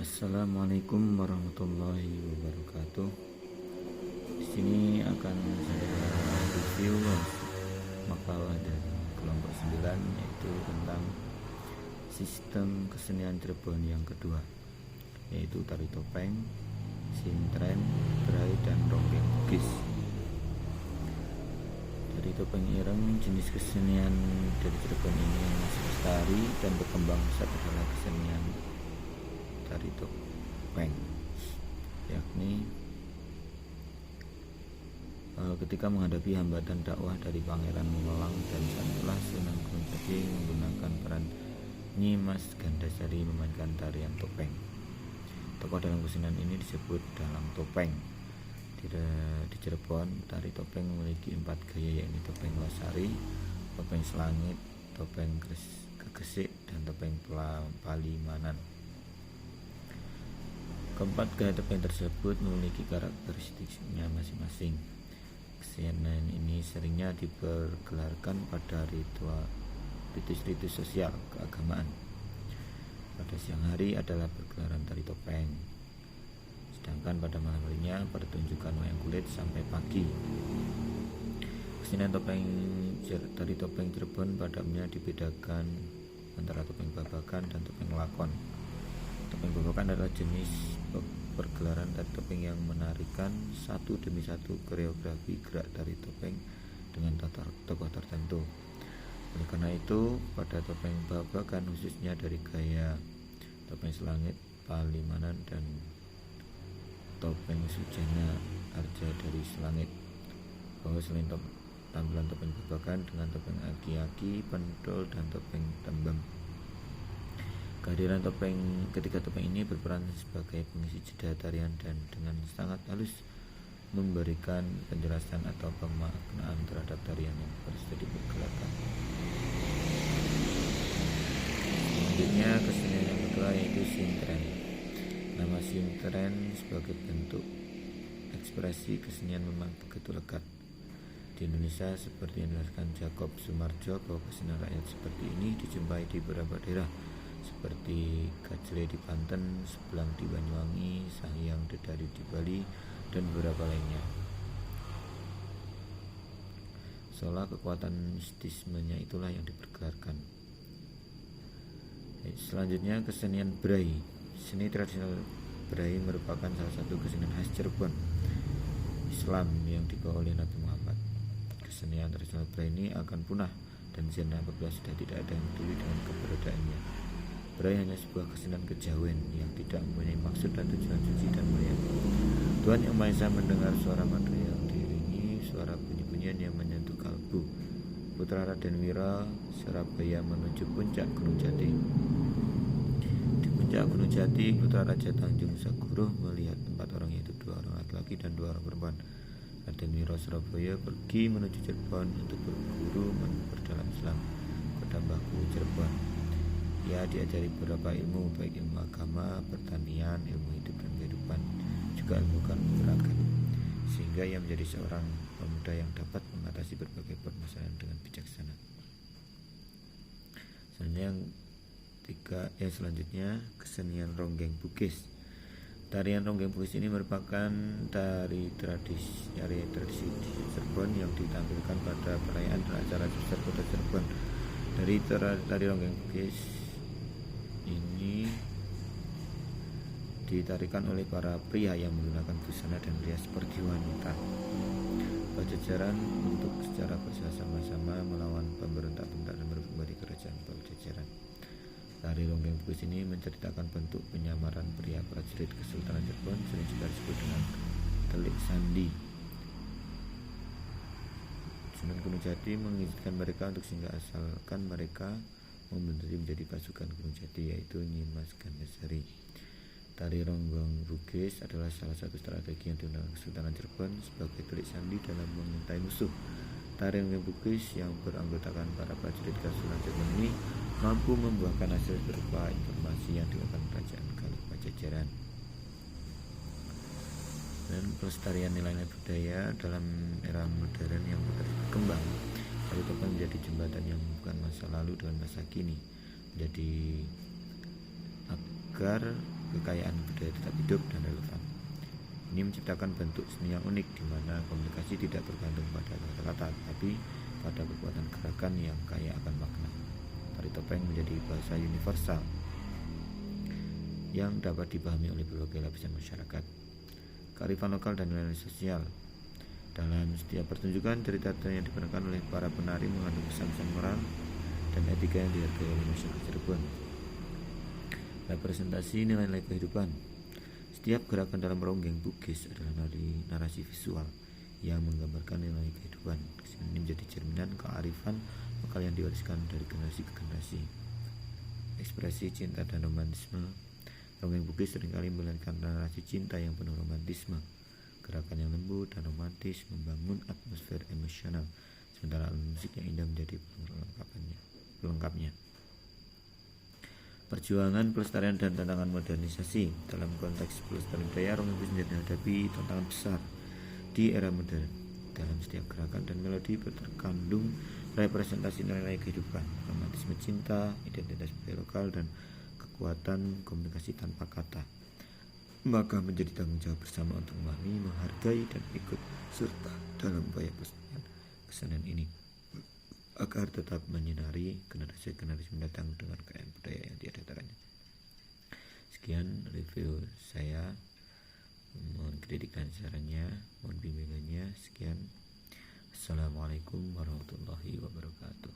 Assalamualaikum warahmatullahi wabarakatuh. Di sini akan saya review makalah dari kelompok 9, yaitu tentang sistem kesenian Cirebon yang kedua, yaitu tari topeng, sintren, berai, dan ronggeng bugis. Tari topeng ireng, jenis kesenian dari Cirebon ini masih lestari dan berkembang pesat adalah kesenian tari topeng, yakni ketika menghadapi hambatan dakwah dari Pangeran Malang dan Sanurlah, Sunan Gunung Jati menggunakan peran Nyimas Gandasari memainkan tarian topeng. Tokoh dalam kesenian ini disebut dalang topeng. Di Cirebon, tari topeng memiliki 4 gaya, yakni topeng Losari, topeng Selangit, topeng Gegesik, dan topeng Palimanan. Keempat gaya topeng tersebut memiliki karakteristiknya masing-masing. Kesenian ini seringnya dipergelarkan pada ritus sosial keagamaan. Pada siang hari adalah pergelaran tari topeng, sedangkan pada malam harinya pertunjukan wayang kulit sampai pagi. Kesenian tari topeng Cirebon pada umumnya dibedakan antara topeng babakan dan topeng lakon. Topeng babakan adalah jenis pergelaran tari topeng yang menarikan satu demi satu koreografi gerak tari topeng dengan tokoh tertentu. Oleh karena itu, pada topeng babakan, khususnya dari gaya topeng Selangit, Palimanan, dan topeng Sujana Arja dari Selangit, bahwa selain tampilan topeng babakan dengan topeng aki-aki, pentol, dan topeng tembam, kehadiran ketiga topeng ini berperan sebagai pengisi jeda tarian dan dengan sangat halus memberikan penjelasan atau pemaknaan terhadap tarian yang harus dipergelakan. Selanjutnya, kesenian yang kedua yaitu sintren. Nama sintren sebagai bentuk ekspresi kesenian memang begitu lekat. Di Indonesia, seperti yang dijelaskan Jacob Sumarjo, bahwa kesenian rakyat seperti ini dijumpai di beberapa daerah seperti Gajele di Banten, Sebelang di Banyuwangi, Sahyang Dedari di Bali, dan beberapa lainnya. Seolah kekuatan mistismenya itulah yang dipergelarkan. Selanjutnya, kesenian berai. Seni tradisional berai merupakan salah satu kesenian khas Cirebon Islam yang dibawa oleh Nabi Muhammad. Kesenian tradisional berai ini akan punah dan zaman apabila sudah tidak ada yang peduli dengan keberadaannya. Berai hanya sebuah kesenian kejawen yang tidak mempunyai maksud dan tujuan suci dan mulia. Tuhan Yang Maha Esa mendengar suara madu yang diiringi suara bunyi-bunyian yang menyentuh kalbu. Putra Raden Wira Surabaya menuju puncak Gunung Jati. Di puncak Gunung Jati, putra Raja Tanjung Saguruh melihat 4 orang, yaitu 2 orang laki-laki dan 2 orang perempuan. Raden Wira Surabaya pergi menuju Cirebon untuk berguru memperdalam Islam kepada Mbah Guru Cirebon. Ia diajari beberapa ilmu, baik ilmu agama, pertanian, ilmu hidup dan kehidupan, juga ilmu kanuragan, sehingga ia menjadi seorang pemuda yang dapat mengatasi berbagai permasalahan dengan bijaksana. Selanjutnya, kesenian ronggeng bugis. Tarian ronggeng bugis ini merupakan tari tradisi di Cirebon yang ditampilkan pada perayaan dan acara besar kota Cirebon. Dari tari ronggeng bugis ini ditarikan oleh para pria yang menggunakan busana dan rias seperti wanita. Pajajaran untuk secara bersama-sama melawan pemberontak-pemberontak dan merebut kembali kerajaan Pajajaran. Tari ronggeng bugis ini menceritakan bentuk penyamaran pria prajurit Kesultanan Cirebon, sering juga disebut dengan telik sandi. Sunan Gunung Jati mengizinkan mereka untuk singgah asalkan mereka membentuk menjadi pasukan Gunung Jati, yaitu Nyimas Gandasari. Tari ronggeng bugis adalah salah satu strategi yang digunakan Kesultanan Cirebon sebagai telik sandi dalam mengintai musuh. Tari ronggeng bugis yang beranggotakan para prajurit Kesultanan Cirebon ini mampu membuahkan hasil berupa informasi yang dilakukan kerajaan Galuh Pajajaran. Dan pelestarian nilai-nilai budaya dalam era modern yang berkembang, tari topeng menjadi jembatan yang menghubungkan masa lalu dengan masa kini, menjadi agar kekayaan budaya tetap hidup dan relevan. Ini menciptakan bentuk seni yang unik di mana komunikasi tidak bergantung pada kata-kata, tapi pada kekuatan gerakan yang kaya akan makna. Tari topeng menjadi bahasa universal yang dapat dipahami oleh berbagai lapisan masyarakat. Kearifan lokal dan nilai sosial. Dalam setiap pertunjukan, cerita yang diperankan oleh para penari mengandung pesan-pesan moral dan etika yang dihargai oleh masyarakat Cirebon. Representasi nilai-nilai kehidupan. Setiap gerakan dalam ronggeng Bugis adalah narasi visual yang menggambarkan nilai kehidupan. Ini menjadi cerminan kearifan lokal yang diwariskan dari generasi ke generasi. Ekspresi cinta dan romantisme. Ronggeng Bugis seringkali memperlihatkan narasi cinta yang penuh romantisme. Gerakan yang lembut dan romantis membangun atmosfer emosional, sementara alat musik yang indah menjadi pelengkapnya. Perjuangan pelestarian dan tantangan modernisasi. Dalam konteks pelestarian budaya, ronggeng Bugis menghadapi tantangan besar di era modern. Dalam setiap gerakan dan melodi terkandung representasi nilai kehidupan, romantisme cinta, identitas budaya lokal, dan kekuatan komunikasi tanpa kata. Maka menjadi tanggung jawab bersama untuk memahami, menghargai, dan ikut serta dalam upaya pelestarian kesenian ini agar tetap menyinari generasi-generasi mendatang dengan kekayaan budaya yang diadakannya. Sekian review saya. Mohon kritik dan sarannya, mohon bimbingannya. Sekian. Assalamualaikum warahmatullahi wabarakatuh.